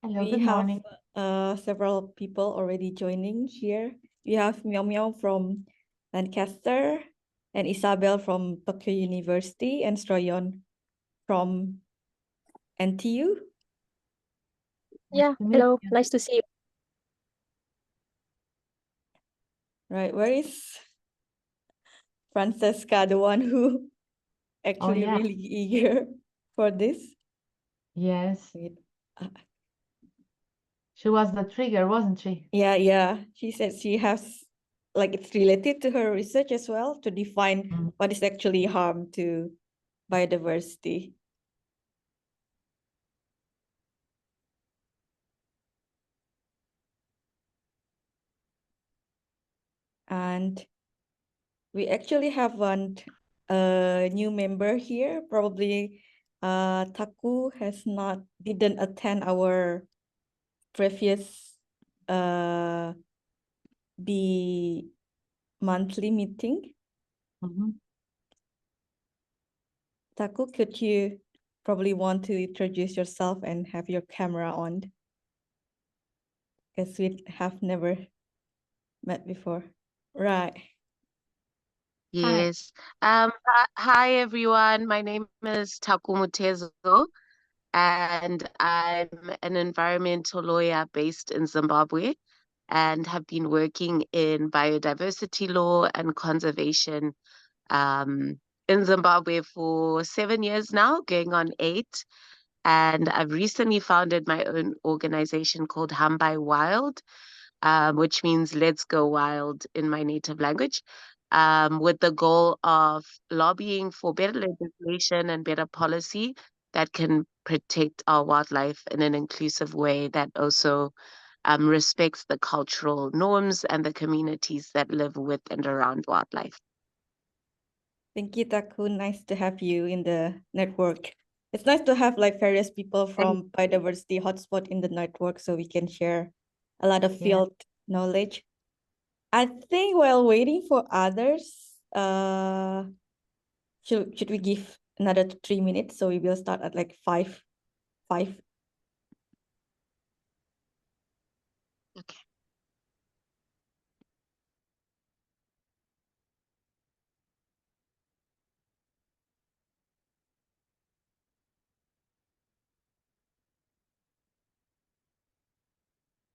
Hello, We good have morning. several people already joining here. We have Meow Meow from Lancaster and Isabel from Tokyo University and Stroyon from NTU. Yeah, to meet hello. you. Nice to see you. Right, where is Francesca, the one who actually yeah. really eager for this? Yes, Wait, she was the trigger, wasn't she? yeah. She said she has, like, it's related to her research as well to define Mm. what is actually harm to biodiversity. And we actually have one new member here. Probably Taku didn't attend our previous monthly meeting. Mhm. Taku, could you probably want to introduce yourself and have your camera on? Because we have never met before. Right. Yes. Hi everyone. My name is Taku Mutezo, and I'm an environmental lawyer based in Zimbabwe and have been working in biodiversity law and conservation in Zimbabwe for 7 years now, going on 8. And I've recently founded my own organization called Hambai Wild, which means let's go wild in my native language, with the goal of lobbying for better legislation and better policy that can protect our wildlife in an inclusive way that also respects the cultural norms and the communities that live with and around wildlife. Thank you, Taku. Nice to have you in the network. It's nice to have like various people from biodiversity hotspot in the network so we can share a lot of field knowledge. I think while waiting for others, should we give another 3 minutes? So we will start at like 5. Okay.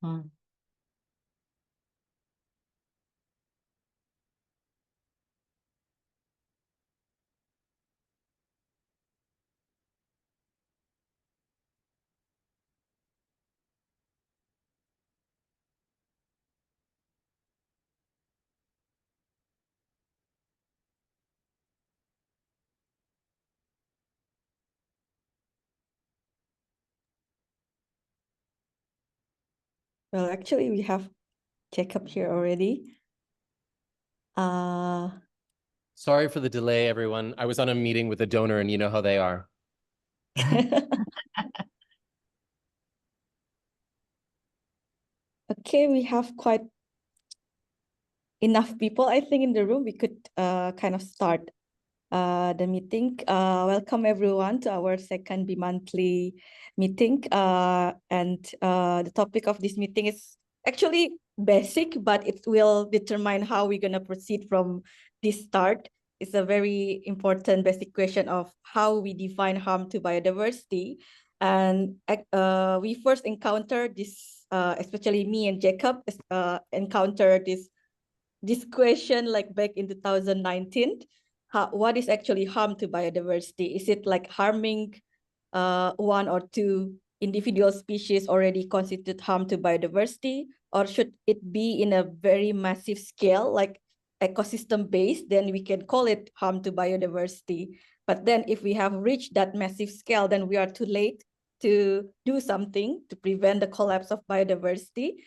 Mm. Well, actually, we have Jacob here already. Sorry for the delay, everyone. I was on a meeting with a donor, and you know how they are. Okay, we have quite enough people, I think, in the room. We could kind of start the meeting. Welcome everyone to our second bi-monthly meeting. And the topic of this meeting is actually basic, but it will determine how we're gonna proceed from this start. It's a very important basic question of how we define harm to biodiversity. And we first encountered this, especially me and Jacob encountered this question like back in 2019. What is actually harm to biodiversity? Is it like harming one or two individual species already constitute harm to biodiversity? Or should it be in a very massive scale, like ecosystem based, then we can call it harm to biodiversity. But then if we have reached that massive scale, then we are too late to do something to prevent the collapse of biodiversity.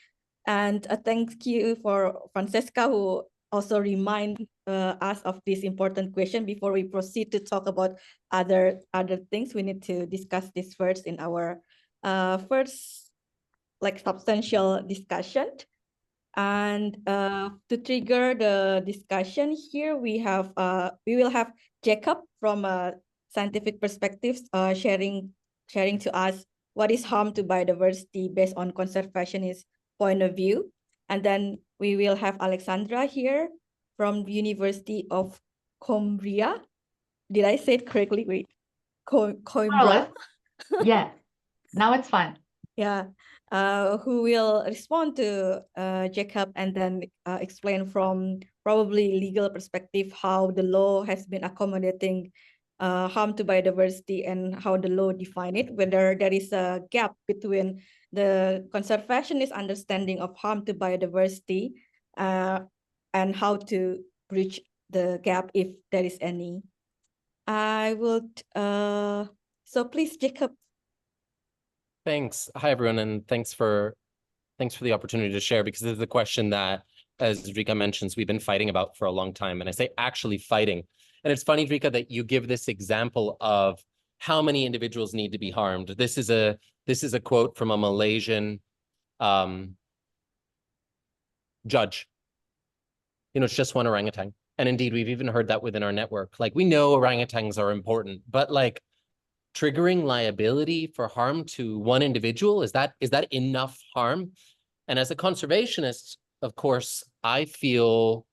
And thank you for Francesca, who also remind us of this important question before we proceed to talk about other things. We need to discuss this first in our first like substantial discussion. And to trigger the discussion here, we will have Jacob from scientific perspectives sharing to us what is harm to biodiversity based on conservationist point of view. And then we will have Alexandra here from the University of Coimbra. Did I say it correctly? Wait, Coimbra. Yeah, now it's fine. Yeah, who will respond to Jacob and then explain from probably legal perspective how the law has been accommodating harm to biodiversity and how the law define it, whether there is a gap between the conservationist understanding of harm to biodiversity and how to bridge the gap if there is any. I would, so please, Jacob. Thanks. Hi, everyone, and thanks for the opportunity to share, because this is a question that, as Rika mentions, we've been fighting about for a long time. And I say actually fighting. And it's funny, Rika, that you give this example of how many individuals need to be harmed. This is a quote from a Malaysian judge. You know, it's just one orangutan. And indeed, we've even heard that within our network. Like, we know orangutans are important, but like, triggering liability for harm to one individual, is that enough harm? And as a conservationist, of course, I feel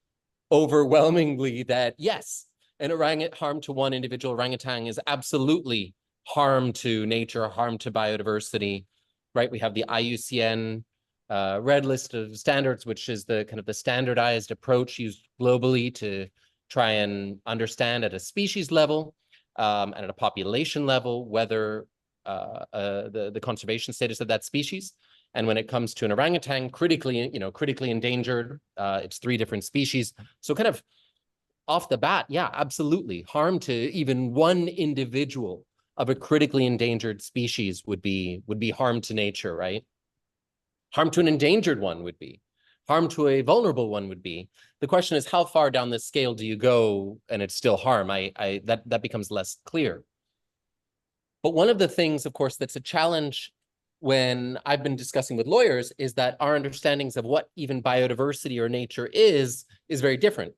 overwhelmingly that yes, harm to one individual orangutan is absolutely harm to nature, harm to biodiversity, right? We have the IUCN Red List of Standards, which is the kind of the standardized approach used globally to try and understand at a species level and at a population level whether the conservation status of that species. And when it comes to an orangutan, critically endangered, it's 3 different species. So kind of off the bat, yeah, absolutely. Harm to even one individual of a critically endangered species would be harm to nature, right? Harm to an endangered one would be. Harm to a vulnerable one would be. The question is, how far down this scale do you go and it's still harm? That becomes less clear. But one of the things, of course, that's a challenge when I've been discussing with lawyers is that our understandings of what even biodiversity or nature is very different.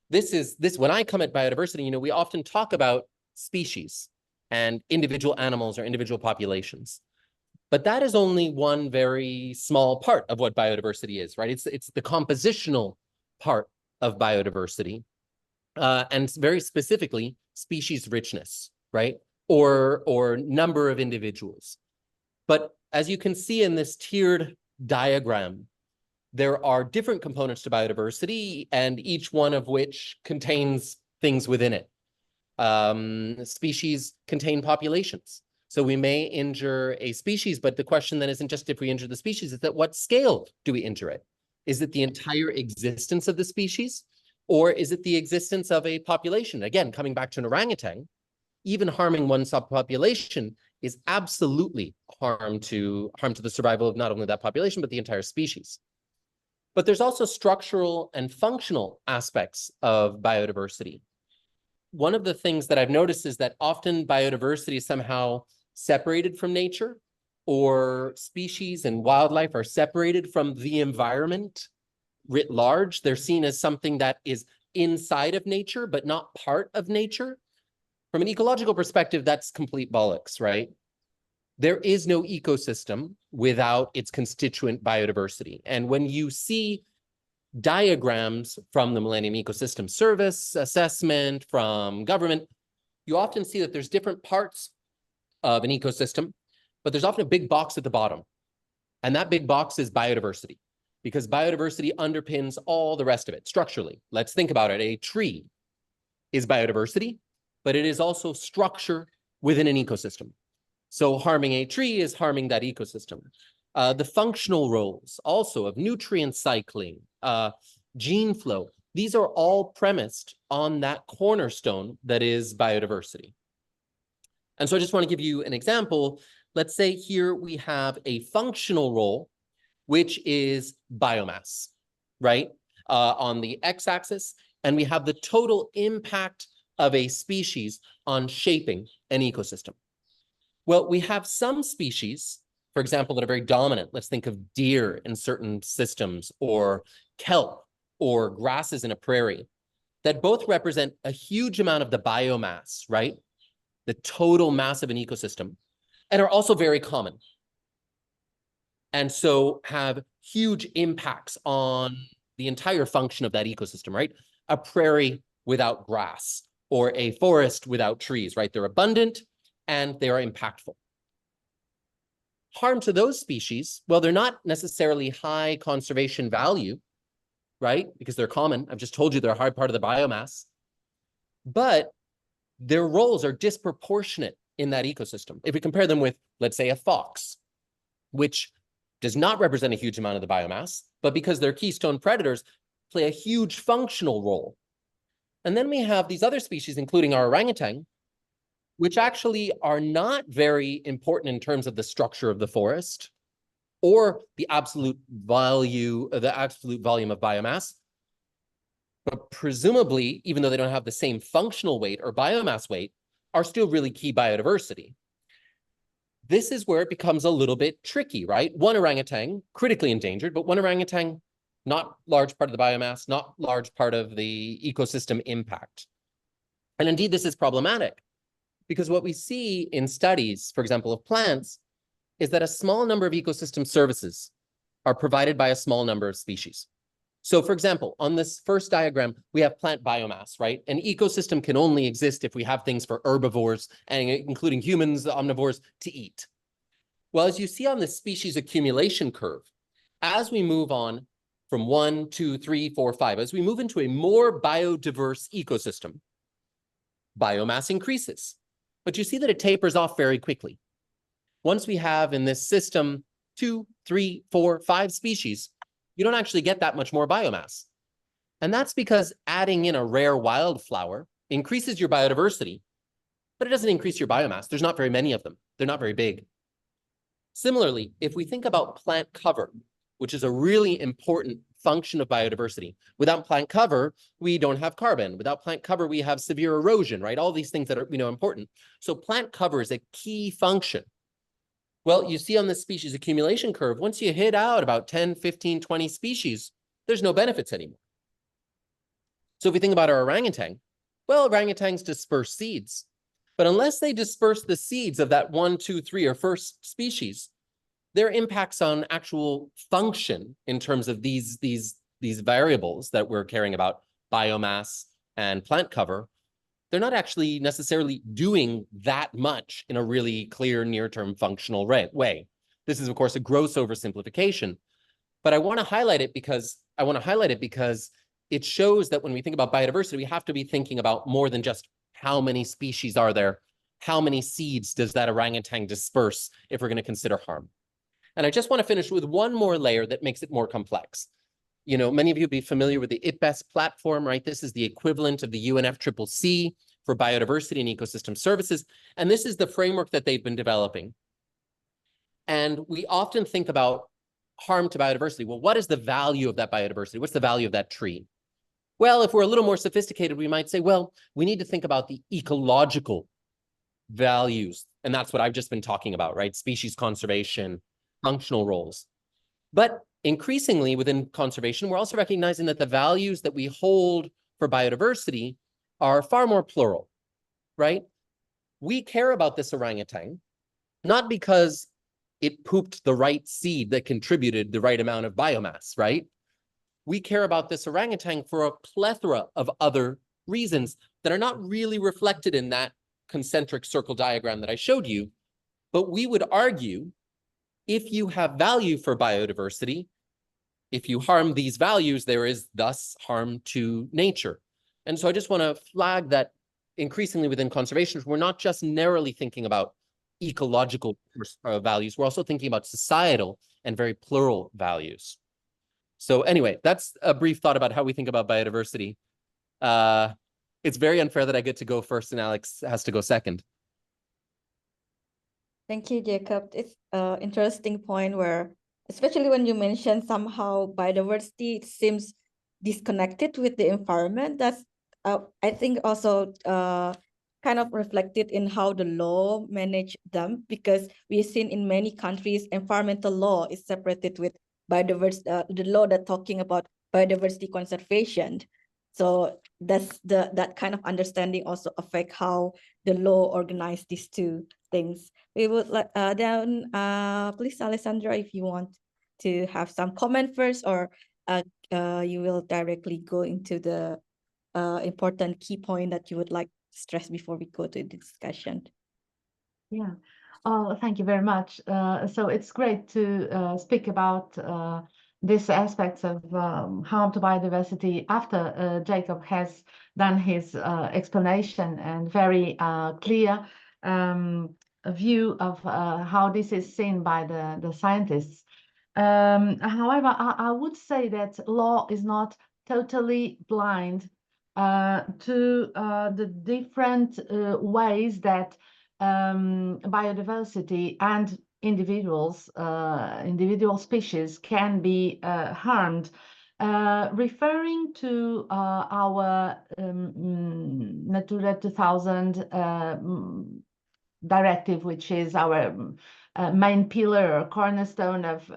When I come at biodiversity, you know, we often talk about species and individual animals or individual populations. But that is only one very small part of what biodiversity is, right? It's the compositional part of biodiversity, and very specifically species richness, right? Or number of individuals. But as you can see in this tiered diagram, there are different components to biodiversity, and each one of which contains things within it. Species contain populations. So we may injure a species, but the question then isn't just if we injure the species, it's at what scale do we injure it? Is it the entire existence of the species? Or is it the existence of a population? Again, coming back to an orangutan, even harming one subpopulation is absolutely harm to the survival of not only that population, but the entire species. But there's also structural and functional aspects of biodiversity. One of the things that I've noticed is that often biodiversity is somehow separated from nature, or species and wildlife are separated from the environment writ large. They're seen as something that is inside of nature, but not part of nature. From an ecological perspective, that's complete bollocks, right? There is no ecosystem without its constituent biodiversity. And when you see diagrams from the Millennium Ecosystem Service assessment, from government, you often see that there's different parts of an ecosystem, but there's often a big box at the bottom. And that big box is biodiversity, because biodiversity underpins all the rest of it structurally. Let's think about it. A tree is biodiversity, but it is also structure within an ecosystem. So harming a tree is harming that ecosystem. The functional roles also of nutrient cycling, gene flow, these are all premised on that cornerstone that is biodiversity. And so I just want to give you an example. Let's say here we have a functional role, which is biomass, right? On the x-axis, and we have the total impact of a species on shaping an ecosystem. Well, we have some species, for example, that are very dominant. Let's think of deer in certain systems, or kelp, or grasses in a prairie, that both represent a huge amount of the biomass, right? The total mass of an ecosystem. and are also very common. And so have huge impacts on the entire function of that ecosystem, right? A prairie without grass or a forest without trees, right? They're abundant and they are impactful. Harm to those species, well, they're not necessarily high conservation value, right? Because they're common. I've just told you they're a hard part of the biomass. But their roles are disproportionate in that ecosystem. If we compare them with, let's say, a fox, which does not represent a huge amount of the biomass, but because they're keystone predators, play a huge functional role. And then we have these other species, including our orangutan, which actually are not very important in terms of the structure of the forest or the absolute volume of biomass. But presumably, even though they don't have the same functional weight or biomass weight, are still really key biodiversity. This is where it becomes a little bit tricky, right? One orangutan, critically endangered, but one orangutan, not large part of the biomass, not large part of the ecosystem impact. And indeed, this is problematic because what we see in studies, for example, of plants, is that a small number of ecosystem services are provided by a small number of species. So for example, on this first diagram, we have plant biomass, right? An ecosystem can only exist if we have things for herbivores, and including humans, the omnivores, to eat. Well, as you see on the species accumulation curve, as we move on from 1, 2, 3, 4, 5, as we move into a more biodiverse ecosystem, biomass increases. But you see that it tapers off very quickly. Once we have in this system 2, 3, 4, 5 species, you don't actually get that much more biomass. And that's because adding in a rare wildflower increases your biodiversity, but it doesn't increase your biomass. There's not very many of them. They're not very big. Similarly, if we think about plant cover, which is a really important function of biodiversity, without plant cover, we don't have carbon. Without plant cover, we have severe erosion, right? All these things that are, important. So plant cover is a key function. Well, you see on the species accumulation curve, once you hit out about 10, 15, 20 species, there's no benefits anymore. So if we think about our orangutan, well, orangutans disperse seeds, but unless they disperse the seeds of that 1, 2, 3, or first species, their impacts on actual function in terms of these variables that we're caring about, biomass and plant cover, they're not actually necessarily doing that much in a really clear near-term functional way. This is, of course, a gross oversimplification, but I want to highlight it because it shows that when we think about biodiversity, we have to be thinking about more than just how many species are there, how many seeds does that orangutan disperse if we're going to consider harm. And I just want to finish with one more layer that makes it more complex. Many of you will be familiar with the BELS platform, right? This is the equivalent of the UNFCCC for biodiversity and ecosystem services. And this is the framework that they've been developing. And we often think about harm to biodiversity. Well, what is the value of that biodiversity? What's the value of that tree? Well, if we're a little more sophisticated, we might say, well, we need to think about the ecological values. And that's what I've just been talking about, right? Species conservation, functional roles. But increasingly within conservation, we're also recognizing that the values that we hold for biodiversity are far more plural, right? We care about this orangutan, not because it pooped the right seed that contributed the right amount of biomass, right? We care about this orangutan for a plethora of other reasons that are not really reflected in that concentric circle diagram that I showed you. But we would argue, if you have value for biodiversity, if you harm these values, there is thus harm to nature. And so I just want to flag that increasingly within conservation, we're not just narrowly thinking about ecological values, we're also thinking about societal and very plural values. So anyway, that's a brief thought about how we think about biodiversity. It's very unfair that I get to go first and Alex has to go second. Thank you, Jacob. It's an interesting point where, especially when you mention somehow biodiversity, it seems disconnected with the environment. That's, I think, also kind of reflected in how the law manage them, because we've seen in many countries, environmental law is separated with biodiversity, the law that talking about biodiversity conservation. So that's that kind of understanding also affect how the law organize these two things. We would like then please, Alessandra, if you want to have some comment first, or you will directly go into the important key point that you would like to stress before we go to the discussion. Yeah. Oh, thank you very much. So it's great to speak about these aspects of harm to biodiversity after Jacob has done his explanation and very clear view of how this is seen by the scientists. However, I would say that law is not totally blind to the different ways that biodiversity and individual species can be harmed. Referring to our Natura 2000 directive, which is our main pillar or cornerstone of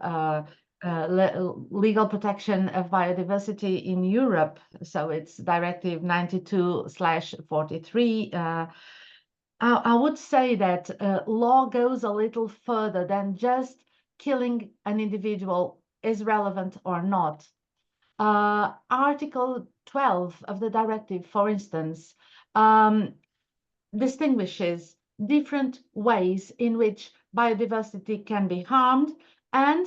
legal protection of biodiversity in Europe. So it's Directive 92/43. I would say that law goes a little further than just killing an individual is relevant or not. Article 12 of the directive, for instance, distinguishes different ways in which biodiversity can be harmed and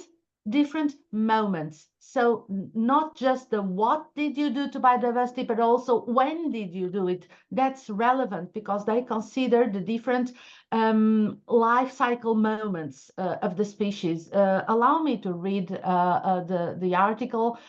different moments. So not just the what did you do to biodiversity, but also when did you do it. That's relevant because they consider the different life cycle moments of the species. Allow me to read the article,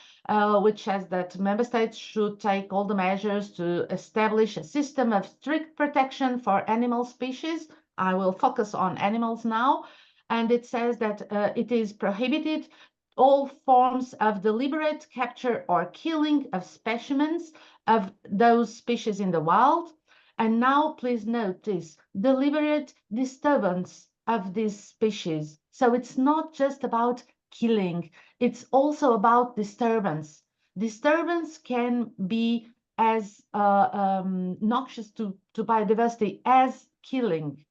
which says that member states should take all the measures to establish a system of strict protection for animal species. I will focus on animals now. And it says that it is prohibited all forms of deliberate capture or killing of specimens of those species in the wild. And now please note this, deliberate disturbance of these species. So it's not just about killing, it's also about disturbance. Disturbance can be as noxious to biodiversity as killing.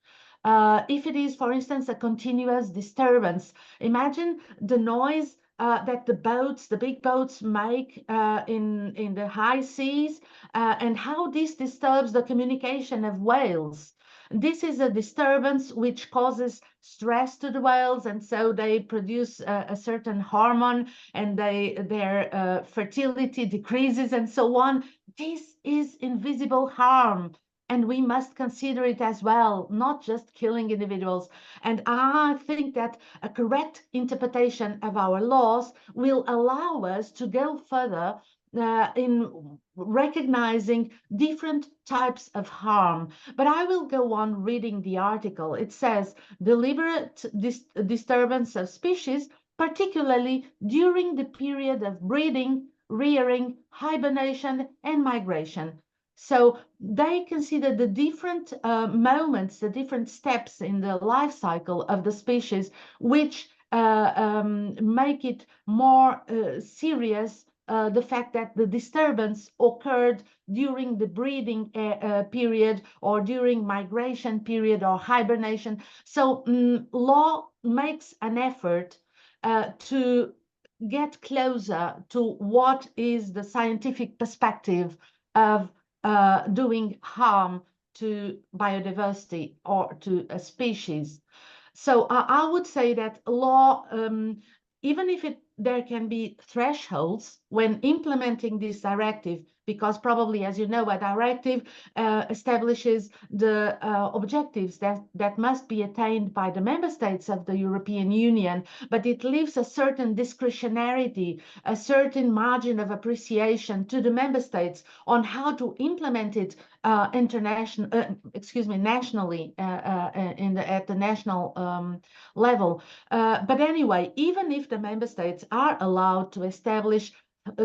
If it is, for instance, a continuous disturbance, imagine the noise that the big boats make in the high seas and how this disturbs the communication of whales. This is a disturbance which causes stress to the whales, and so they produce a certain hormone and their fertility decreases and so on. This is invisible harm. And we must consider it as well, not just killing individuals. And I think that a correct interpretation of our laws will allow us to go further in recognizing different types of harm. But I will go on reading the article. It says, deliberate disturbance of species, particularly during the period of breeding, rearing, hibernation, and migration. So they consider the different moments, the different steps in the life cycle of the species, which make it more serious, the fact that the disturbance occurred during the breeding period or during migration period or hibernation. So law makes an effort to get closer to what is the scientific perspective of doing harm to biodiversity or to a species. So I would say that law, even if there can be thresholds when implementing this directive, because probably, as you know, a directive establishes the objectives that must be attained by the member states of the European Union, but it leaves a certain discretionarity, a certain margin of appreciation to the member states on how to implement it nationally at the national level. But anyway, even if the member states are allowed to establish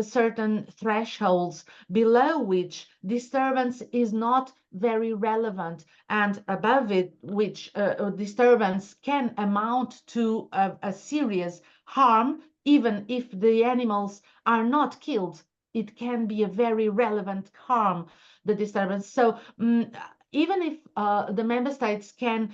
certain thresholds below which disturbance is not very relevant and above it which disturbance can amount to a serious harm, even if the animals are not killed, it can be a very relevant harm, the disturbance. So even if the member states can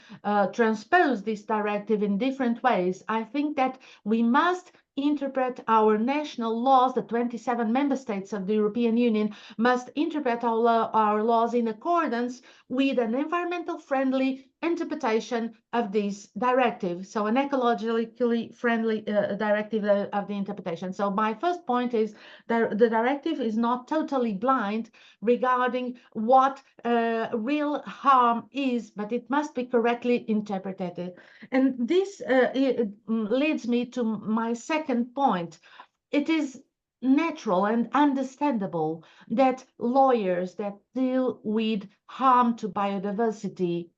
transpose this directive in different ways, I think that we must interpret our national laws. The 27 member states of the European Union must interpret our laws in accordance with an environmental friendly interpretation of this directive, so an ecologically friendly directive of the interpretation. So my first point is that the directive is not totally blind regarding what real harm is, but it must be correctly interpreted. And this leads me to my second point. It is natural and understandable that lawyers that deal with harm to biodiversity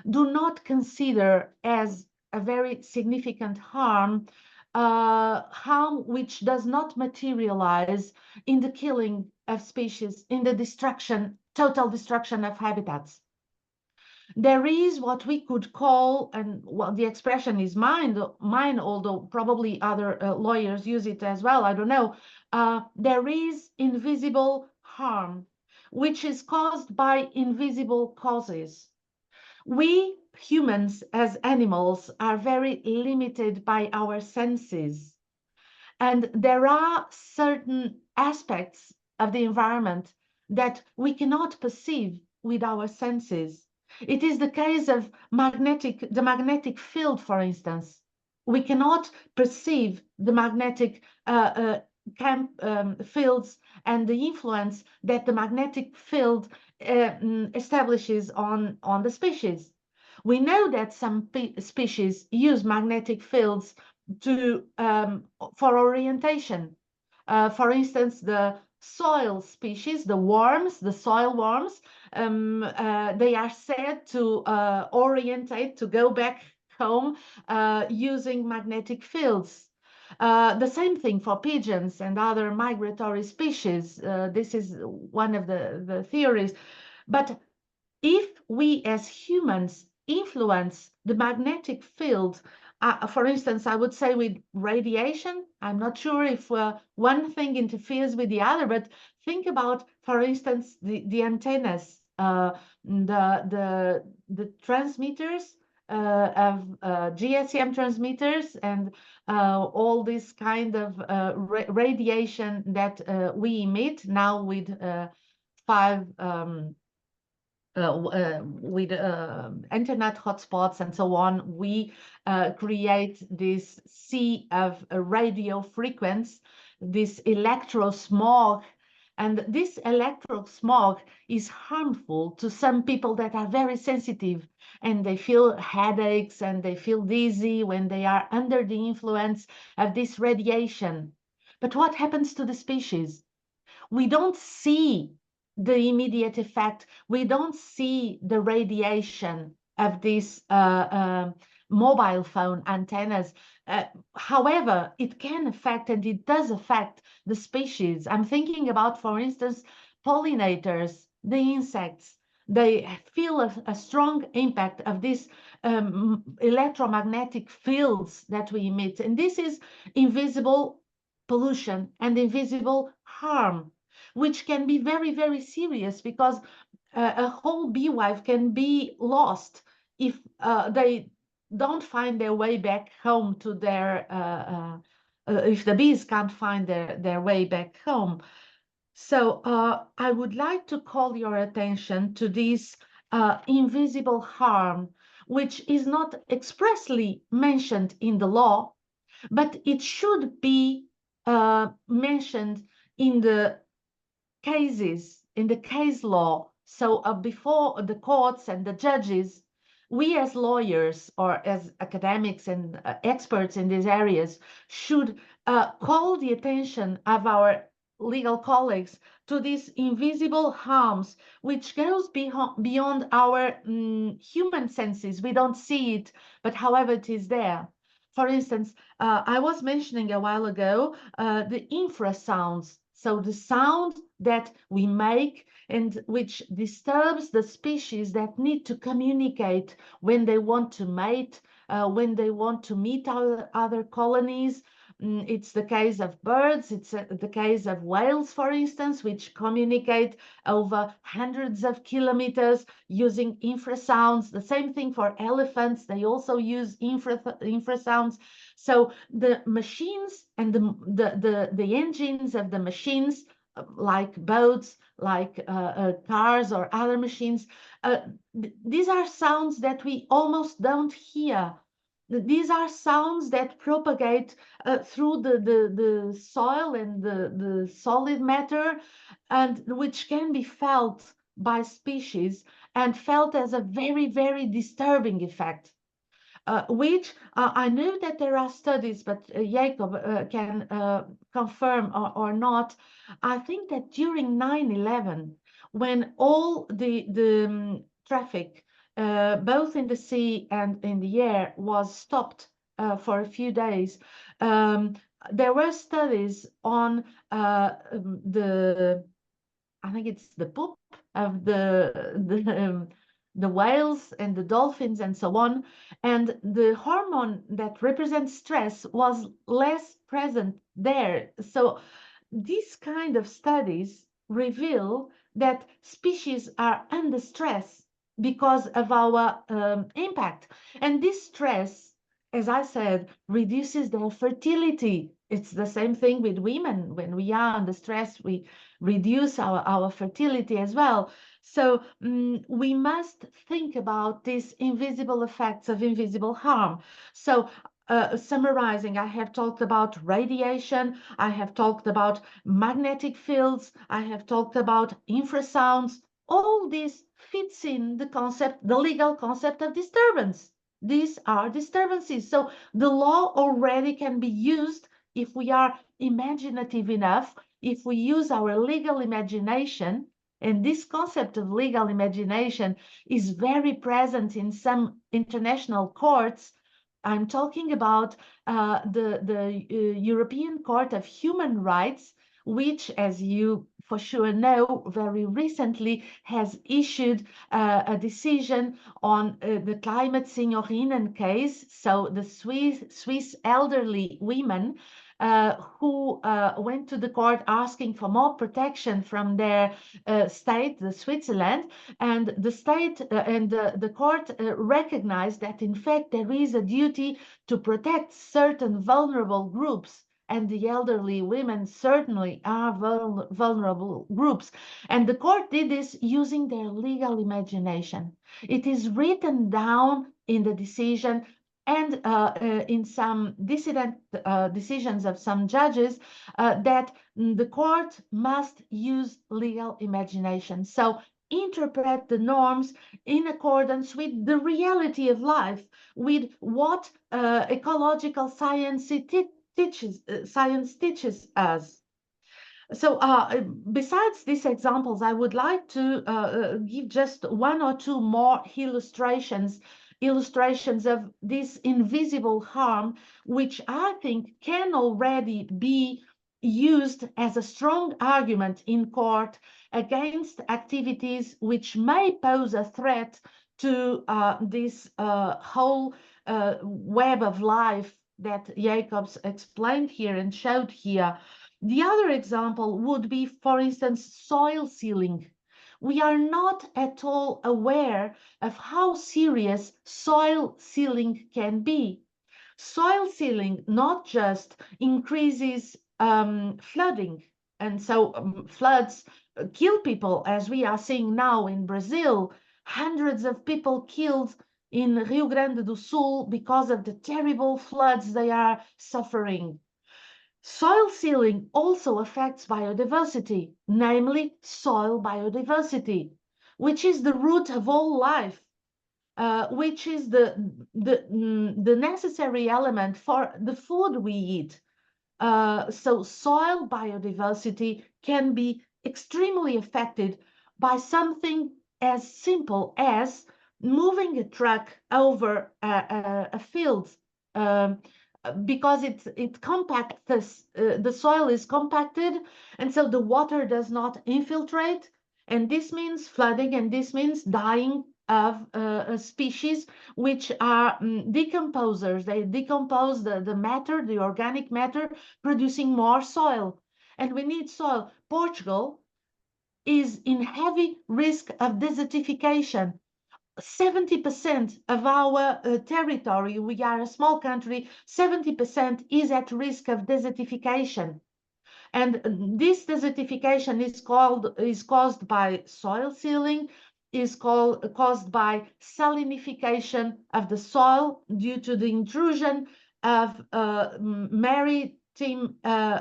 do not consider as a very significant harm which does not materialize in the killing of species, in the destruction, total destruction of habitats. There is what we could call, and well, the expression is mine, although probably other lawyers use it as well, I don't know. There is invisible harm, which is caused by invisible causes. We humans as animals are very limited by our senses. And there are certain aspects of the environment that we cannot perceive with our senses. It is the case of the magnetic field, for instance. We cannot perceive the magnetic fields and the influence that the magnetic field establishes on the species. We know that some species use magnetic fields for orientation. For instance, the soil species, the soil worms, they are said to orientate, to go back home using magnetic fields. The same thing for pigeons and other migratory species. This is one of the theories. But if we as humans influence the magnetic field, for instance, I would say with radiation, I'm not sure if one thing interferes with the other, but think about, for instance, the antennas, the transmitters of GSM transmitters and all this kind of radiation that we emit now with 5 with internet hotspots and so on, we create this sea of radio frequency, this electrosmog. And this electrosmog is harmful to some people that are very sensitive and they feel headaches and they feel dizzy when they are under the influence of this radiation. But what happens to the species? We don't see the immediate effect. We don't see the radiation of these mobile phone antennas. However, it can affect, and it does affect, the species. I'm thinking about, for instance, pollinators, the insects. They feel a strong impact of these electromagnetic fields that we emit. And this is invisible pollution and invisible harm, which can be very, very serious, because a whole beehive can be lost if they don't find their way back home to their, if the bees can't find their way back home. So I would like to call your attention to this invisible harm, which is not expressly mentioned in the law, but it should be mentioned in the cases, in the case law. So before the courts and the judges, we as lawyers or as academics and experts in these areas should call the attention of our legal colleagues to these invisible harms, which goes beyond our human senses. We don't see it, but however, it is there. For instance, I was mentioning a while ago the infrasounds. So the sound that we make and which disturbs the species that need to communicate when they want to mate, when they want to meet other colonies, it's the case of birds, it's the case of whales, for instance, which communicate over hundreds of kilometers using infrasounds. The same thing for elephants, they also use infrasounds. So the machines and the engines of the machines, like boats, like cars or other machines, these are sounds that we almost don't hear. These are sounds that propagate through the soil and the solid matter, and which can be felt by species and felt as a very, very disturbing effect. Which I know that there are studies, but Jacob can confirm or not. I think that during 9/11, when all the traffic, both in the sea and in the air, was stopped for a few days, there were studies on I think it's the poop of the whales and the dolphins and so on, and the hormone that represents stress was less present there. So these kind of studies reveal that species are under stress because of our impact, and this stress, as I said, reduces their fertility. It's the same thing with women. When we are under stress, we reduce our fertility as well. So we must think about these invisible effects of invisible harm. So summarizing, I have talked about radiation, I have talked about magnetic fields, I have talked about infrasounds. All this fits in the legal concept of disturbance. These are disturbances. So the law already can be used if we are imaginative enough, if we use our legal imagination. And this concept of legal imagination is very present in some international courts. I'm talking about the European Court of Human Rights, which, as you for sure know, very recently has issued a decision on the climate Signorinen case. So the Swiss elderly women who went to the court asking for more protection from their state, the Switzerland, and the state and the court recognized that in fact there is a duty to protect certain vulnerable groups, and the elderly women certainly are vulnerable groups. And the court did this using their legal imagination. It is written down in the decision and in some dissident decisions of some judges that the court must use legal imagination. So interpret the norms in accordance with the reality of life, with what ecological science teaches us. So besides these examples, I would like to give just one or two more illustrations of this invisible harm, which I think can already be used as a strong argument in court against activities which may pose a threat to this whole web of life that Jacobs explained here and showed here. The other example would be, for instance, soil sealing. We are not at all aware of how serious soil sealing can be. Soil sealing not just increases flooding, and so floods kill people, as we are seeing now in Brazil, hundreds of people killed in Rio Grande do Sul because of the terrible floods they are suffering. Soil sealing also affects biodiversity, namely soil biodiversity, which is the root of all life, which is the necessary element for the food we eat. So soil biodiversity can be extremely affected by something as simple as moving a truck over a field, because it compacts, the soil is compacted, and so the water does not infiltrate, and this means flooding, and this means dying of species which are decomposers. They decompose the matter, the organic matter, producing more soil. And we need soil. Portugal is in heavy risk of desertification. 70% of our territory, we are a small country, 70% is at risk of desertification. And this desertification is caused by soil sealing, is caused by salinification of the soil due to the intrusion of maritime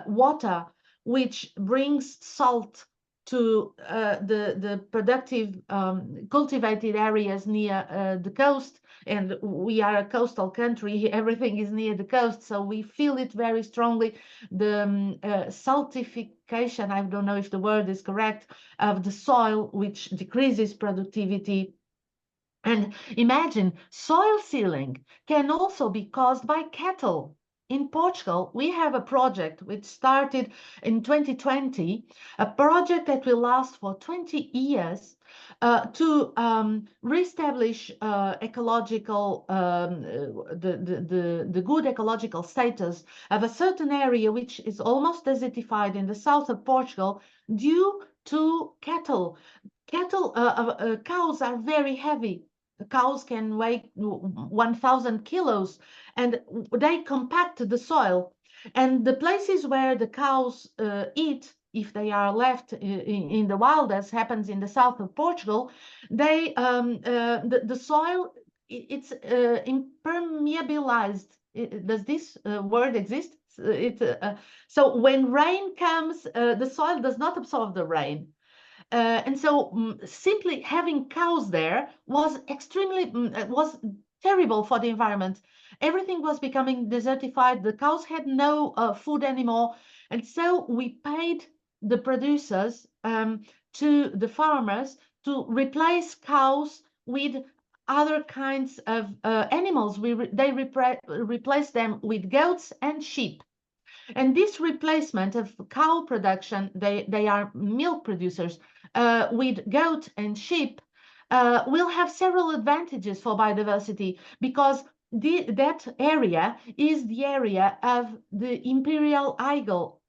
water, which brings salt to the productive cultivated areas near the coast. And we are a coastal country, everything is near the coast, so we feel it very strongly. The saltification, I don't know if the word is correct, of the soil, which decreases productivity. And imagine, soil sealing can also be caused by cattle. In Portugal, we have a project which started in 2020, a project that will last for 20 years to reestablish ecological, the good ecological status of a certain area which is almost desertified in the south of Portugal due to cattle. Cows are very heavy. Cows can weigh 1,000 kilos, and they compact the soil. And the places where the cows eat, if they are left in the wild, as happens in the south of Portugal, the soil, it's impermeabilized. Does this word exist? So when rain comes, the soil does not absorb the rain. And so simply having cows there was was terrible for the environment. Everything was becoming desertified. The cows had no food anymore. And so we paid the producers, to the farmers, to replace cows with other kinds of animals. They replaced them with goats and sheep. And this replacement of cow production, they are milk producers, with goat and sheep, will have several advantages for biodiversity, because that area is the area of the imperial eagle.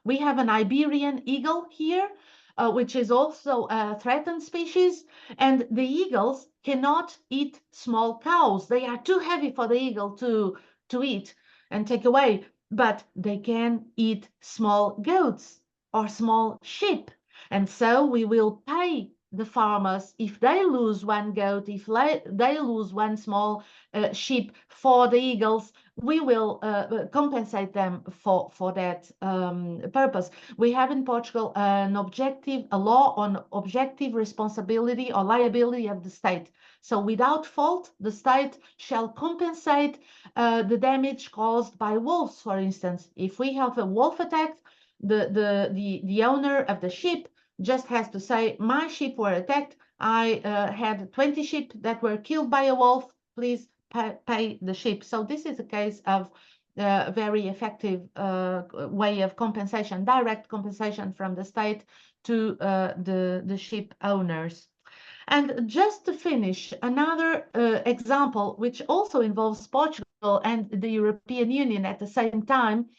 We have an Iberian eagle here, which is also a threatened species, and the eagles cannot eat small cows. They are too heavy for the eagle to eat and take away, but they can eat small goats or small sheep. And so we will pay the farmers if they lose one goat, if they lose one small sheep for the eagles. We will compensate them for that purpose. We have in Portugal a law on objective responsibility or liability of the state. So without fault, the state shall compensate the damage caused by wolves, for instance. If we have a wolf attack, the owner of the sheep just has to say, my sheep were attacked. I had 20 sheep that were killed by a wolf. Please pay the sheep. So this is a case of very effective way of compensation, direct compensation from the state to the sheep owners. And just to finish, another example, which also involves Portugal and the European Union at the same time,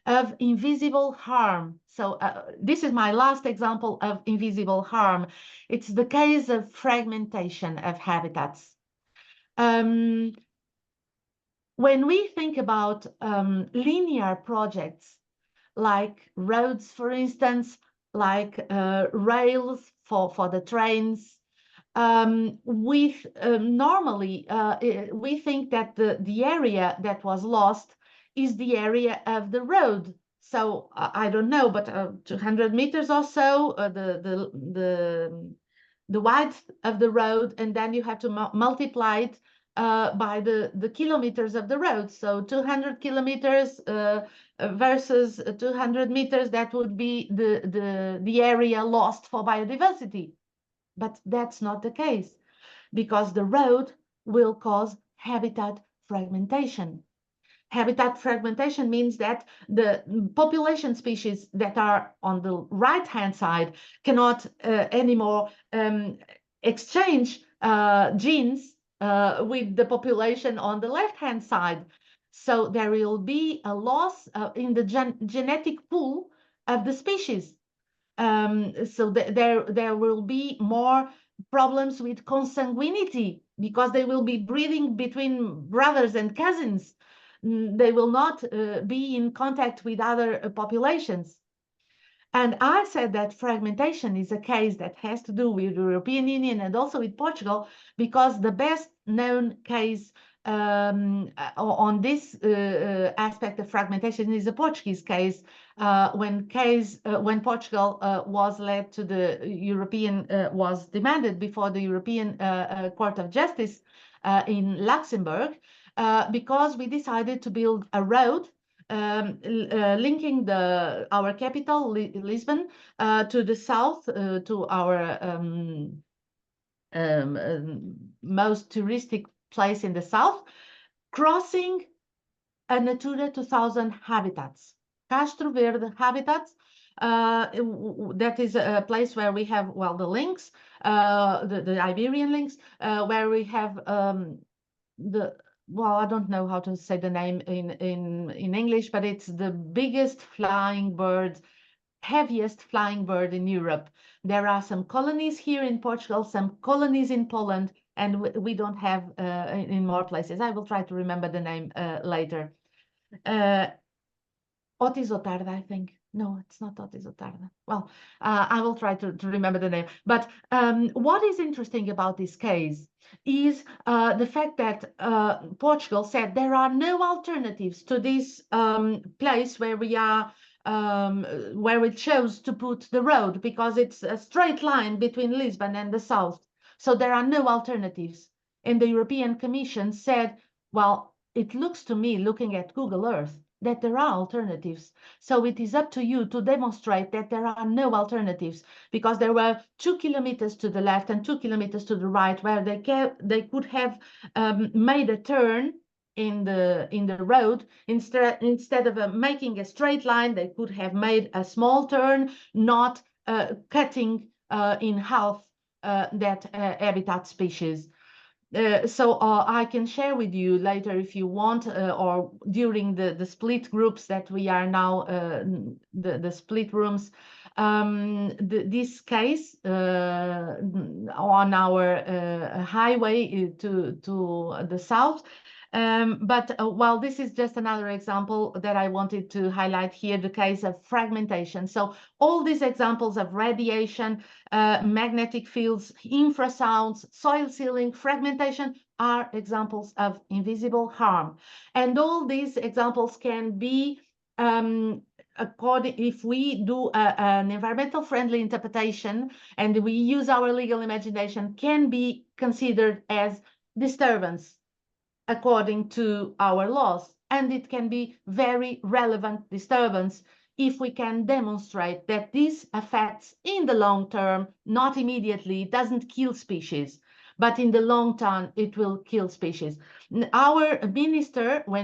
of invisible harm. So this is my last example of invisible harm. It's the case of fragmentation of habitats. When we think about linear projects, like roads, for instance, like rails for the trains, normally we think that the area that was lost is the area of the road. So I don't know, but 200 meters or so, the width of the road, and then you have to multiply it by the kilometers of the road. So 200 kilometers versus 200 meters, that would be the area lost for biodiversity. But that's not the case, because the road will cause habitat fragmentation. Habitat fragmentation means that the population species that are on the right-hand side cannot anymore exchange genes with the population on the left-hand side. So there will be a loss in the genetic pool of the species. So there will be more problems with consanguinity because they will be breeding between brothers and cousins. They will not be in contact with other populations. And I said that fragmentation is a case that has to do with the European Union and also with Portugal, because the best known case on this aspect of fragmentation is a Portuguese case, when Portugal was led to the European, was demanded before the European Court of Justice in Luxembourg, because we decided to build a road linking our capital, Lisbon, to the south, to our most touristic place in the south, crossing a Natura 2000 habitats, Castro Verde habitats. That is a place where we have, well, the lynx, the Iberian lynx, where we have well, I don't know how to say the name in English, but it's the biggest flying bird, heaviest flying bird in Europe. There are some colonies here in Portugal, some colonies in Poland, and we don't have in more places. I will try to remember the name later. Otis otarda, I think. No, it's not Otis otarda. Well, I will try to remember the name. But what is interesting about this case is the fact that Portugal said there are no alternatives to this place where we are, where we chose to put the road, because it's a straight line between Lisbon and the south. So there are no alternatives. And the European Commission said, well, it looks to me, looking at Google Earth, that there are alternatives. So it is up to you to demonstrate that there are no alternatives, because there were 2 kilometers to the left and 2 kilometers to the right where they could have made a turn in the road. Instead of making a straight line, they could have made a small turn, not cutting in half that habitat species. So I can share with you later if you want, or during the split groups that we are now, the split rooms, this case on our highway to the south. But well, this is just another example that I wanted to highlight here, the case of fragmentation. So all these examples of radiation, magnetic fields, infrasounds, soil sealing, fragmentation are examples of invisible harm. And all these examples can be, if we do an environmental friendly interpretation and we use our legal imagination, can be considered as disturbance according to our laws. And it can be very relevant disturbance if we can demonstrate that this affects in the long term, not immediately, it doesn't kill species, but in the long term, it will kill species. Our minister, our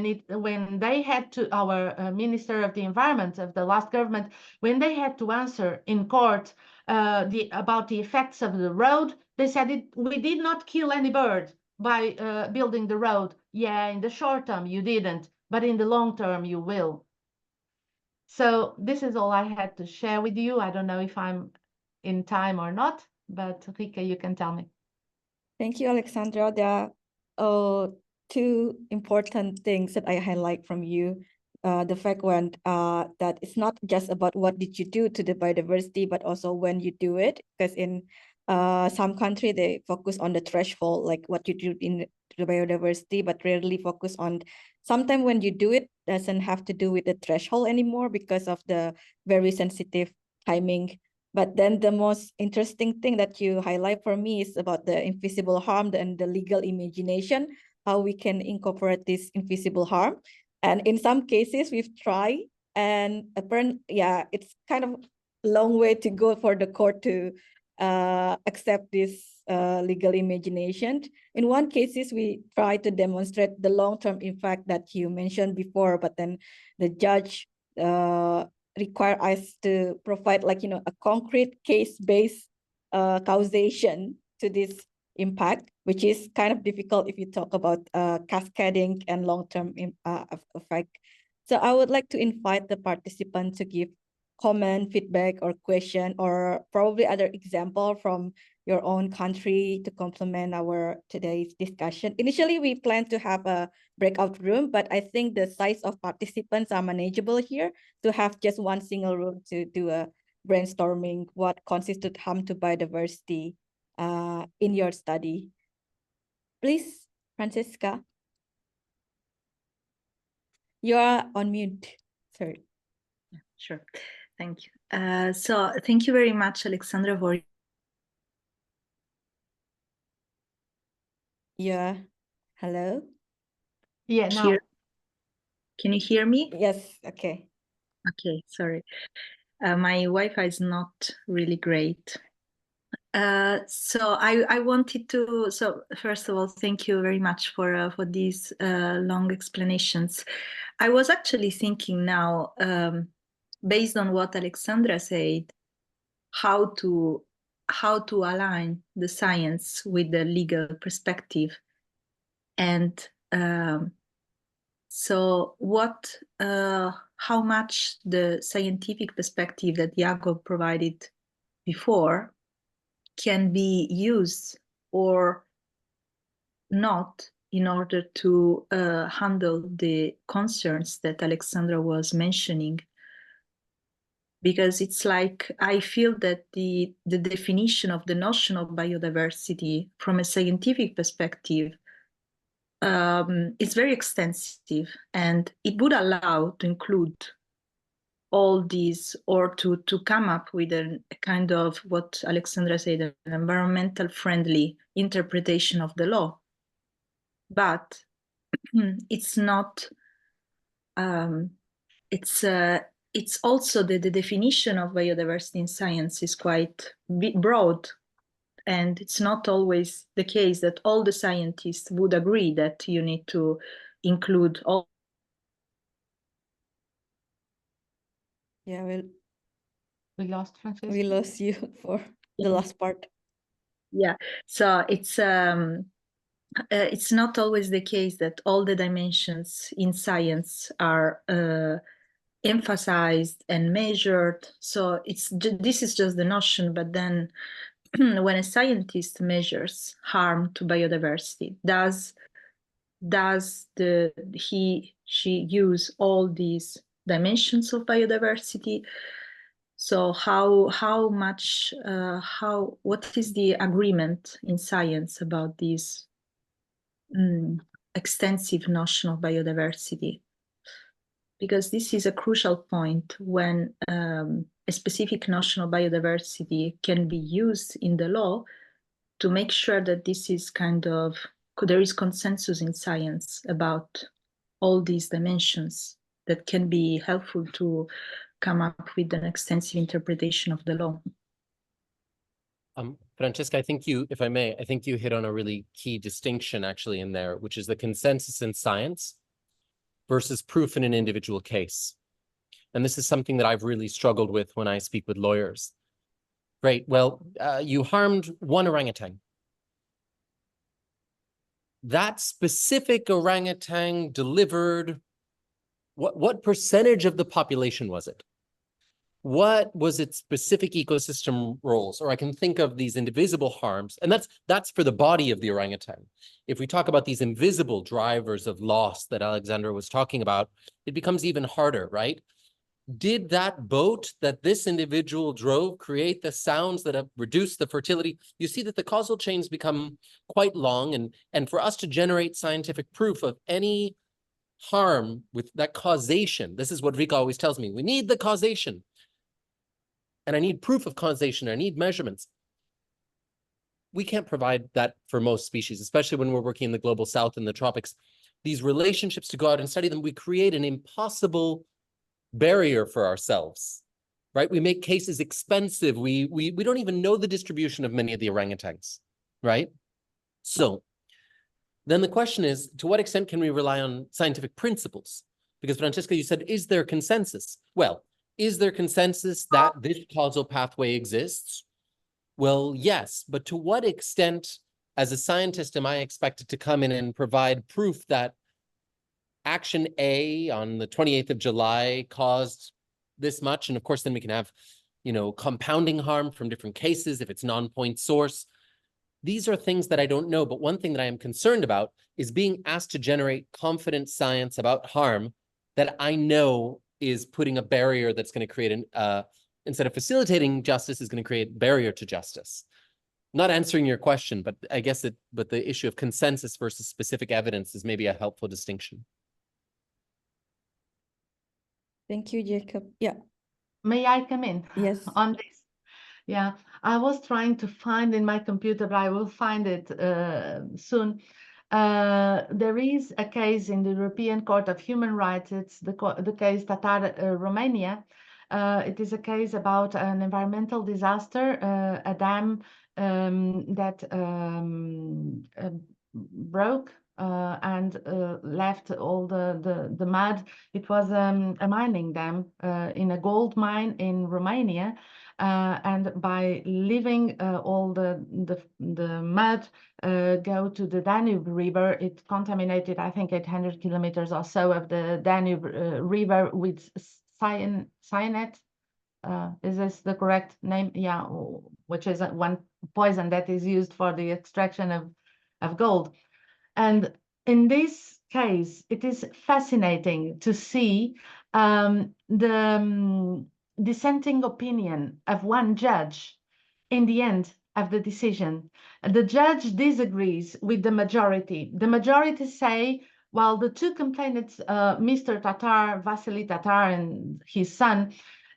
Minister of the Environment of the last government, when they had to answer in court about the effects of the road, they said we did not kill any bird by building the road. Yeah, in the short term you didn't, but in the long term you will. So this is all I had to share with you. I don't know if I'm in time or not, but Rika, you can tell me. Thank you, Alexandra. There are two important things that I highlight from you. The fact that it's not just about what did you do to the biodiversity, but also when you do it, because in some country they focus on the threshold, like what you do in the biodiversity, but rarely focus on sometimes when you do it doesn't have to do with the threshold anymore because of the very sensitive timing. But then the most interesting thing that you highlight for me is about the invisible harm and the legal imagination, how we can incorporate this invisible harm. And in some cases we've tried, and apparently, yeah, it's kind of a long way to go for the court to accept this legal imagination. In one cases, we try to demonstrate the long-term impact that you mentioned before, but then the judge require us to provide, like, a concrete case-based causation to this impact, which is kind of difficult if you talk about cascading and long-term effect. So I would like to invite the participants to give comment, feedback, or question, or probably other example from your own country to complement our today's discussion. Initially, we plan to have a breakout room, but I think the size of participants are manageable here to have just one single room to do a brainstorming what constitutes harm to biodiversity in your study. Please, Francisca. You are on mute, sir. Yeah, sure. Thank you. So thank you very much, Alexandra, for Yeah. Hello? Yeah, now. here. Can you hear me? Yes, okay. Okay, sorry. My Wi-Fi is not really great. So I wanted to, so first of all, thank you very much for these long explanations. I was actually thinking now, based on what Alexandra said, how to align the science with the legal perspective. And so how much the scientific perspective that Iago provided before can be used or not in order to handle the concerns that Alexandra was mentioning. Because it's like, I feel that the definition of the notion of biodiversity from a scientific perspective is very extensive, and it would allow to include all these, or to come up with a kind of what Alexandra said, an environmental friendly interpretation of the law. But it's not, it's also the definition of biodiversity in science is quite broad, and it's not always the case that all the scientists would agree that you need to include all. Yeah, We lost Francesca. we lost you for the last part. Yeah, so it's not always the case that all the dimensions in science are emphasized and measured. So this is just the notion, but then when a scientist measures harm to biodiversity, does she use all these dimensions of biodiversity? So what is the agreement in science about this extensive notion of biodiversity? Because this is a crucial point when a specific notion of biodiversity can be used in the law to make sure that this is there is consensus in science about all these dimensions that can be helpful to come up with an extensive interpretation of the law. Francesca, I think you, if I may, I think you hit on a really key distinction actually in there, which is the consensus in science versus proof in an individual case. And this is something that I've really struggled with when I speak with lawyers. Great, well, you harmed one orangutan. That specific orangutan delivered, what percentage of the population was it? What was its specific ecosystem roles? Or I can think of these indivisible harms, and that's for the body of the orangutan. If we talk about these invisible drivers of loss that Alexandra was talking about, it becomes even harder, right? Did that boat that this individual drove create the sounds that have reduced the fertility? You see that the causal chains become quite long, and for us to generate scientific proof of any harm with that causation, this is what Rika always tells me, we need the causation. And I need proof of causation, I need measurements. We can't provide that for most species, especially when we're working in the global south and the tropics. These relationships, to go out and study them, we create an impossible barrier for ourselves, right? We make cases expensive. We don't even know the distribution of many of the orangutans, right? So then the question is, to what extent can we rely on scientific principles? Because Francesca, you said, is there consensus? Well, is there consensus that this causal pathway exists? Well, yes, but to what extent, as a scientist, am I expected to come in and provide proof that action A on the 28th of July caused this much? And of course, then we can have, compounding harm from different cases if it's non-point source. These are things that I don't know, but one thing that I am concerned about is being asked to generate confident science about harm that I know is putting a barrier that's going to create instead of facilitating justice, is going to create barrier to justice. Not answering your question, but I guess but the issue of consensus versus specific evidence is maybe a helpful distinction. Thank you, Jacob. Yeah. May I come in? Yes. On this? Yeah, I was trying to find in my computer, but I will find it soon. There is a case in the European Court of Human Rights. It's the case Tatar Romania. It is a case about an environmental disaster, a dam that broke and left all the mud. It was a mining dam in a gold mine in Romania. And by leaving all the mud go to the Danube River, it contaminated, I think, 800 kilometers or so of the Danube River with cyanide. Is this the correct name? Yeah, which is one poison that is used for the extraction of gold. And in this case, it is fascinating to see the dissenting opinion of one judge in the end of the decision. The judge disagrees with the majority. The majority say, while the two complainants, Mr. Tatar, Vasily Tatar, and his son,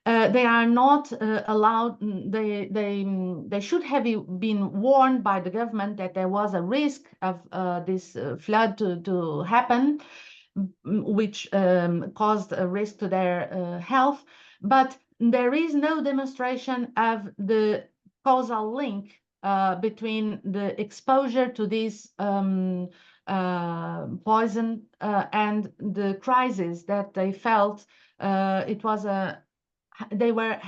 they are not allowed. They should have been warned by the government that there was a risk of this flood to happen, which caused a risk to their health. But there is no demonstration of the causal link between the exposure to this poison and the crisis that they felt. They were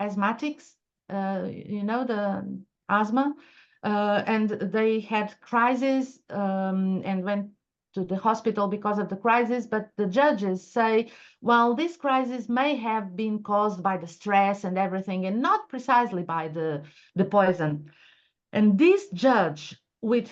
asthmatics, the asthma, and they had crisis and went to the hospital because of the crisis. But the judges say, well, this crisis may have been caused by the stress and everything, and not precisely by the poison. And this judge, which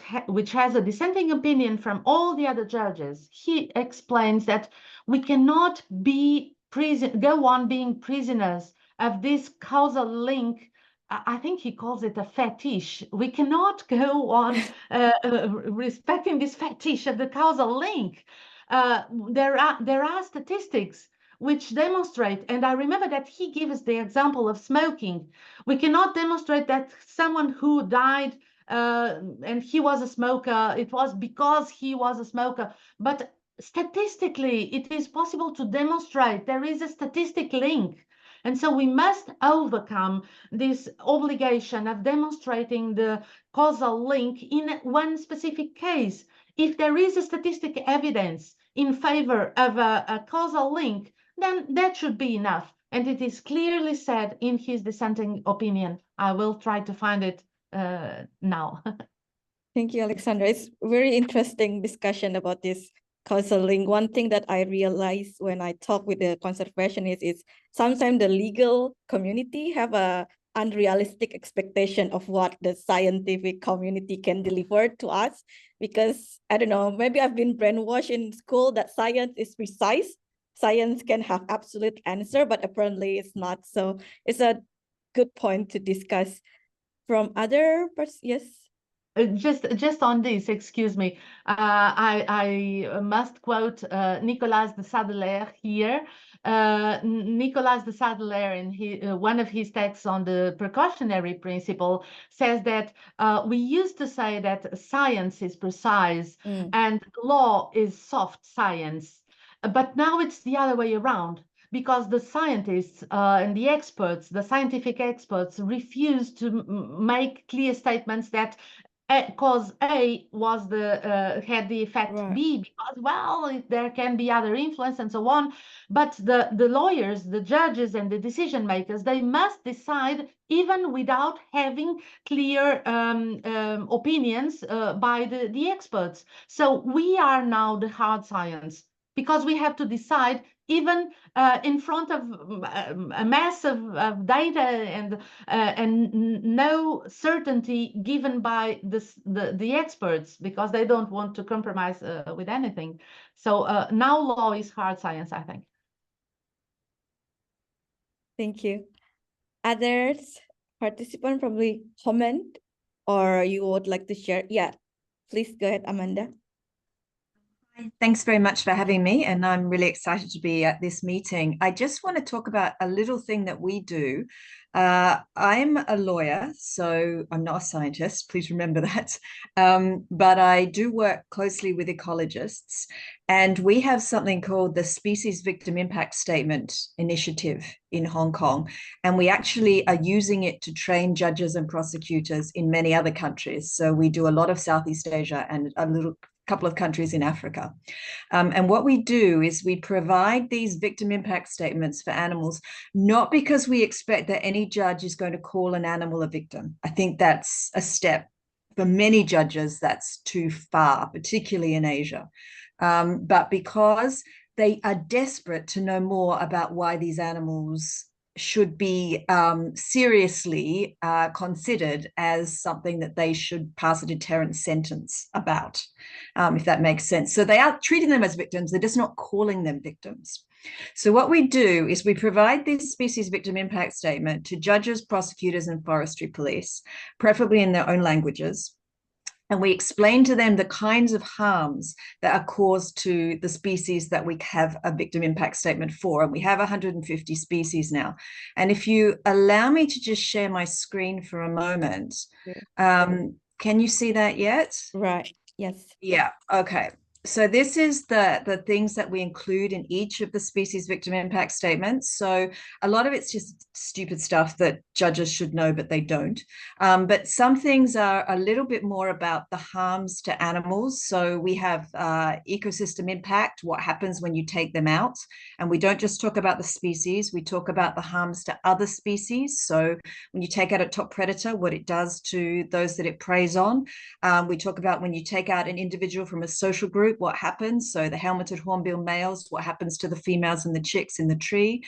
has a dissenting opinion from all the other judges, he explains that we cannot go on being prisoners of this causal link. I think he calls it a fetish. We cannot go on respecting this fetish of the causal link. There are statistics which demonstrate, and I remember that he gives the example of smoking. We cannot demonstrate that someone who died and he was a smoker, it was because he was a smoker. But statistically, it is possible to demonstrate there is a statistic link. And so we must overcome this obligation of demonstrating the causal link in one specific case. If there is a statistic evidence in favor of a causal link, then that should be enough. And it is clearly said in his dissenting opinion. I will try to find it now. Thank you, Alexandra. It's very interesting discussion about this causal link. One thing that I realized when I talk with the conservationists is sometimes the legal community have a unrealistic expectation of what the scientific community can deliver to us, because I don't know, maybe I've been brainwashed in school that science is precise. Science can have absolute answer, but apparently it's not. So it's a good point to discuss. From other parts, yes. Just on this, excuse me, I must quote Nicolas de Sadelaer here. Nicolas de Sadelaer, in one of his texts on the precautionary principle, says that we used to say that science is precise and law is soft science, but now it's the other way around. Because the scientists and the experts, the scientific experts, refuse to make clear statements that cause A was had the effect Right. B, because, well, there can be other influence and so on. But the lawyers, the judges, and the decision makers, they must decide even without having clear opinions by the experts. So we are now the hard science, because we have to decide even in front of a mass of data and no certainty given by the experts, because they don't want to compromise with anything. So now law is hard science, I think. Thank you. Others participant probably comment, or you would like to share? Yeah, please go ahead, Amanda. Thanks very much for having me, and I'm really excited to be at this meeting. I just want to talk about a little thing that we do. I'm a lawyer, so I'm not a scientist, please remember that. But I do work closely with ecologists, and we have something called the Species Victim Impact Statement Initiative in Hong Kong, and we actually are using it to train judges and prosecutors in many other countries. So we do a lot of Southeast Asia and a couple of countries in Africa. And what we do is we provide these victim impact statements for animals, not because we expect that any judge is going to call an animal a victim. I think that's a step. For many judges, that's too far, particularly in Asia. But because they are desperate to know more about why these animals should be seriously considered as something that they should pass a deterrent sentence about, if that makes sense. So they are treating them as victims, they're just not calling them victims. So what we do is we provide this species victim impact statement to judges, prosecutors, and forestry police, preferably in their own languages. And we explain to them the kinds of harms that are caused to the species that we have a victim impact statement for. And we have 150 species now. And if you allow me to just share my screen for a moment, can you see that yet? Right, yes. Yeah, okay. So this is the things that we include in each of the species victim impact statements. So a lot of it's just stupid stuff that judges should know, but they don't. But some things are a little bit more about the harms to animals. So we have ecosystem impact, what happens when you take them out. And we don't just talk about the species, we talk about the harms to other species. So when you take out a top predator, what it does to those that it preys on. We talk about when you take out an individual from a social group, what happens. So the helmeted hornbill males, what happens to the females and the chicks in the tree.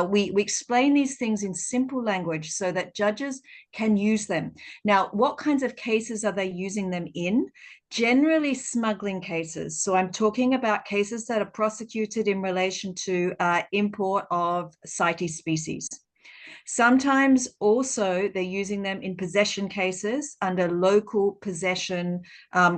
We explain these things in simple language so that judges can use them. Now, what kinds of cases are they using them in? Generally smuggling cases. So I'm talking about cases that are prosecuted in relation to import of CITES species. Sometimes also they're using them in possession cases under local possession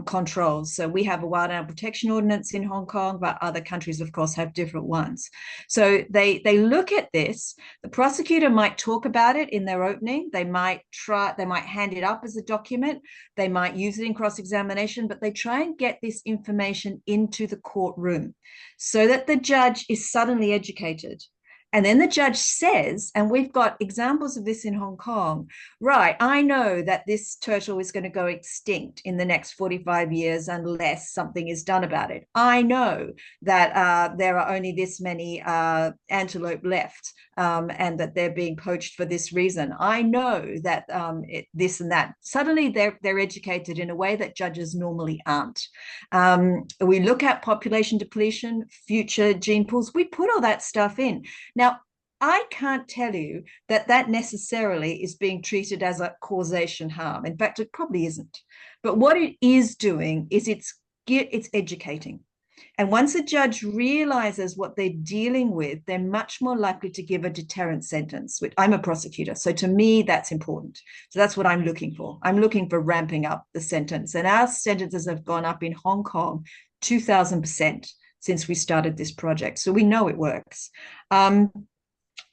controls. So we have a wild animal protection ordinance in Hong Kong, but other countries, of course, have different ones. So they look at this. The prosecutor might talk about it in their opening. They might hand it up as a document. They might use it in cross-examination, but they try and get this information into the courtroom so that the judge is suddenly educated. And then the judge says, and we've got examples of this in Hong Kong, right, I know that this turtle is going to go extinct in the next 45 years unless something is done about it. I know that there are only this many antelope left and that they're being poached for this reason. I know that this and that. Suddenly they're educated in a way that judges normally aren't. We look at population depletion, future gene pools, we put all that stuff in. Now, I can't tell you that that necessarily is being treated as a causation harm. In fact, it probably isn't. But what it is doing is it's educating. And once a judge realizes what they're dealing with, they're much more likely to give a deterrent sentence, which I'm a prosecutor. So to me, that's important. So that's what I'm looking for. I'm looking for ramping up the sentence. And our sentences have gone up in Hong Kong 2,000% since we started this project. So we know it works.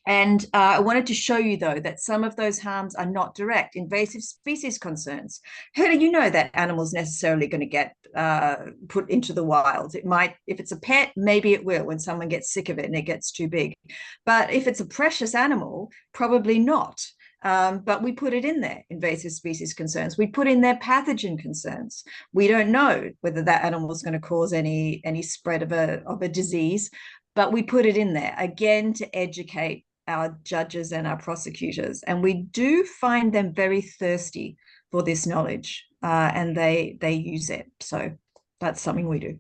And I wanted to show you, though, that some of those harms are not direct. Invasive species concerns. How do you know that animal's necessarily going to get put into the wild? It might, if it's a pet, maybe it will when someone gets sick of it and it gets too big. But if it's a precious animal, probably not. But we put it in there, invasive species concerns. We put in there pathogen concerns. We don't know whether that animal is going to cause any spread of a disease, but we put it in there, again, to educate our judges and our prosecutors. And we do find them very thirsty for this knowledge, and they use it. So that's something we do.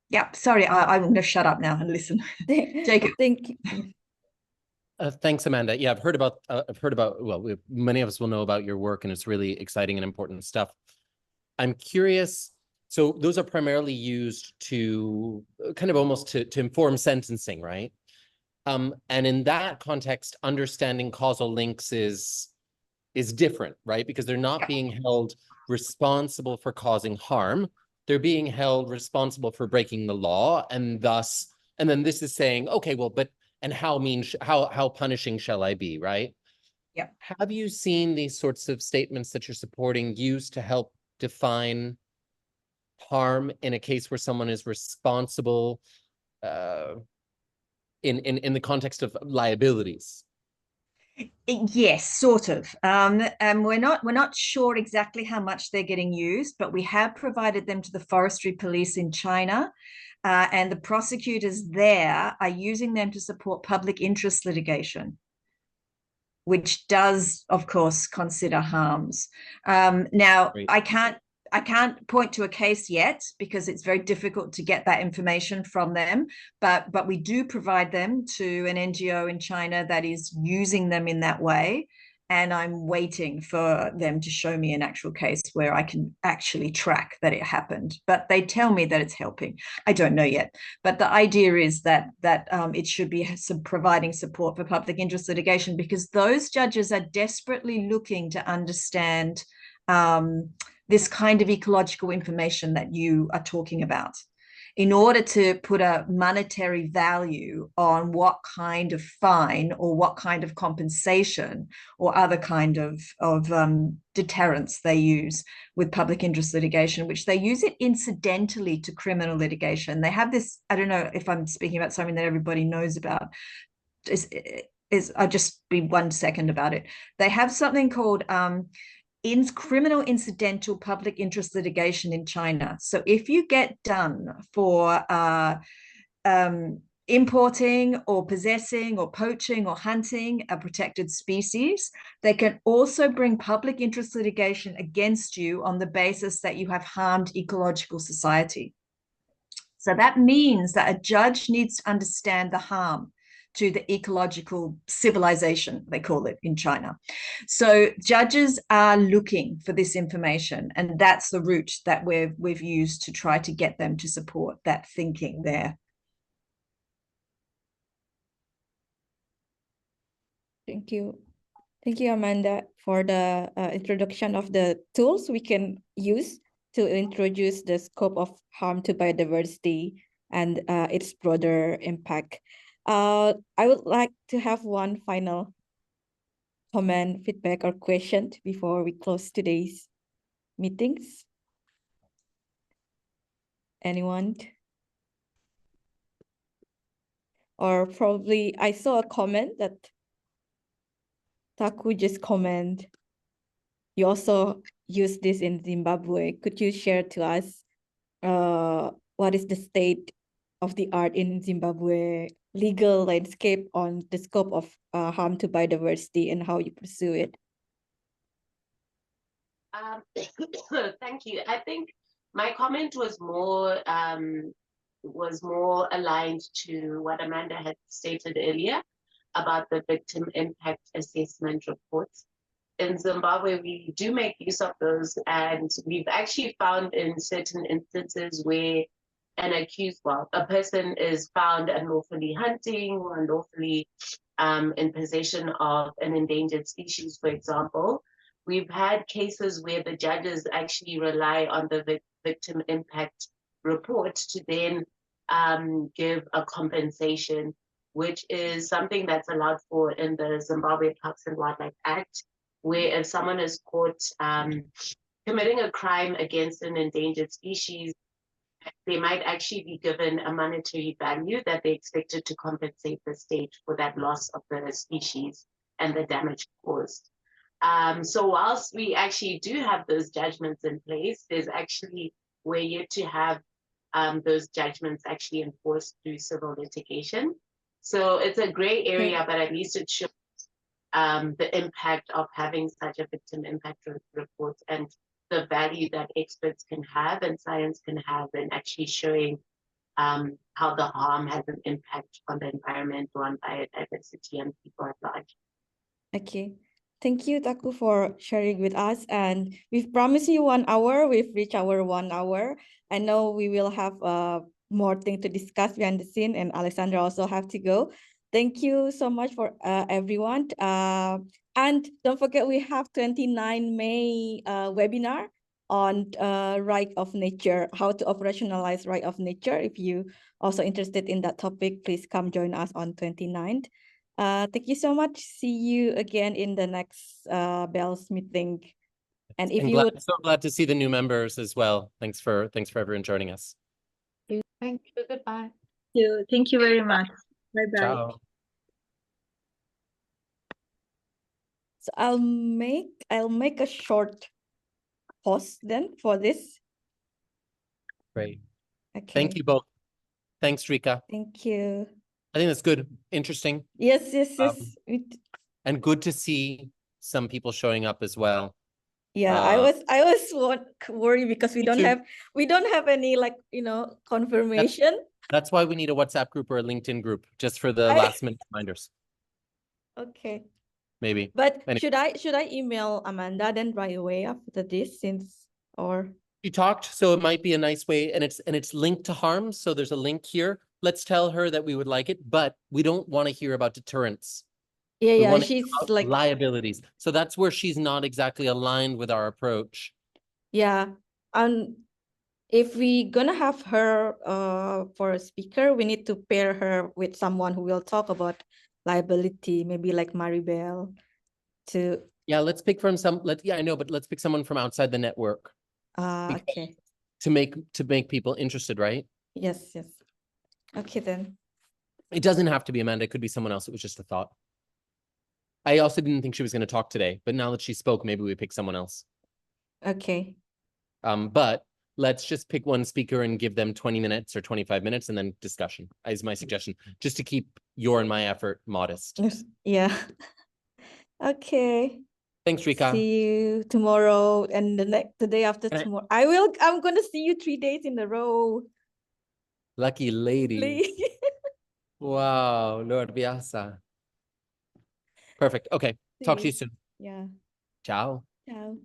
Yeah, sorry, I'm going to shut up now and listen. Jacob. Thank you. Thanks, Amanda. Yeah, I've heard about, well, many of us will know about your work, and it's really exciting and important stuff. I'm curious, so those are primarily used to kind of almost to inform sentencing, right? And in that context, understanding causal links is different, right? Because they're not being held responsible for causing harm. They're being held responsible for breaking the law, and thus, and then this is saying, okay, well, but and how punishing shall I be, right? Yeah. Have you seen these sorts of statements that you're supporting used to help define harm in a case where someone is responsible in the context of liabilities? Yes, sort of. And we're not sure exactly how much they're getting used, but we have provided them to the forestry police in China. And the prosecutors there are using them to support public interest litigation, which does, of course, consider harms. Now, Great. I can't point to a case yet because it's very difficult to get that information from them, but we do provide them to an NGO in China that is using them in that way. And I'm waiting for them to show me an actual case where I can actually track that it happened. But they tell me that it's helping. I don't know yet. But the idea is that it should be providing support for public interest litigation, because those judges are desperately looking to understand this kind of ecological information that you are talking about, in order to put a monetary value on what kind of fine or what kind of compensation or other kind of deterrence they use with public interest litigation, which they use it incidentally to criminal litigation. They have this, I don't know if I'm speaking about something that everybody knows about, I'll just be 1 second about it. They have something called in criminal incidental public interest litigation in China. So if you get done for importing or possessing or poaching or hunting a protected species, they can also bring public interest litigation against you on the basis that you have harmed ecological society. So that means that a judge needs to understand the harm to the ecological civilization, they call it in China. So judges are looking for this information, and that's the route that we've used to try to get them to support that thinking there. Thank you. Thank you, Amanda, for the introduction of the tools we can use to introduce the scope of harm to biodiversity and its broader impact. I would like to have one final comment, feedback, or question before we close today's meetings. Anyone? Or probably I saw a comment that Taku just comment. You also use this in Zimbabwe. Could you share to us what is the state of the art in Zimbabwe legal landscape on the scope of harm to biodiversity and how you pursue it? Thank you. I think my comment was more aligned to what Amanda had stated earlier about the victim impact assessment reports. In Zimbabwe, we do make use of those, and we've actually found in certain instances where a person is found unlawfully hunting or unlawfully in possession of an endangered species, for example. We've had cases where the judges actually rely on the victim impact report to then give a compensation, which is something that's allowed for in the Zimbabwe Parks and Wildlife Act, where if someone is caught committing a crime against an endangered species, they might actually be given a monetary value that they're expected to compensate the state for that loss of the species and the damage caused. So whilst we actually do have those judgments in place, we're yet to have those judgments actually enforced through civil litigation. So it's a gray area, but at least it shows the impact of having such a victim impact report and the value that experts can have and science can have in actually showing how the harm has an impact on the environment, on biodiversity and people at large. Okay. Thank you, Taku, for sharing with us. And we've promised you 1 hour. We've reached our 1 hour. I know we will have more things to discuss behind the scene, and Alexandra also have to go. Thank you so much for everyone. And don't forget, we have 29 May webinar on right of nature, how to operationalize right of nature. If you also interested in that topic, please come join us on 29th. Thank you so much. See you again in the next BELS meeting. And if you would, so glad to see the new members as well. Thanks for everyone joining us. Thank you. Goodbye. Thank you very much. Bye-bye. Ciao. so I'll make a short pause then for this. Great. Okay. Thank you both. Thanks, Rika. Thank you. I think that's good. Interesting. Yes. And good to see some people showing up as well. Yeah, I was worried because we Me don't too. have any confirmation. That's why we need a WhatsApp group or a LinkedIn group just for the I- last minute reminders. Okay. Maybe. But Anyway. should I email Amanda then right away after this or You talked, so it might be a nice way, and it's linked to harms. So there's a link here. Let's tell her that we would like it, but we don't want to hear about deterrence. We yeah, want to she's hear about like liabilities. So that's where she's not exactly aligned with our approach. yeah. And if we gonna have her for a speaker, we need to pair her with someone who will talk about liability, maybe like Maribel to Yeah, let's pick from I know, but let's pick someone from outside the network okay. to make people interested, right? Yes. Okay then. It doesn't have to be Amanda. It could be someone else. It was just a thought. I also didn't think she was going to talk today, but now that she spoke, maybe we pick someone else. Okay. But let's just pick one speaker and give them 20 minutes or 25 minutes and then discussion is my suggestion, just to keep your and my effort modest. Yeah. Okay. Thanks, Rika. See you tomorrow and the day after tomorrow. I'm gonna see you 3 days in a row. Lucky lady. Please. Wow, luar biasa. Perfect. Okay. Talk to you soon. Yeah. Ciao. Ciao.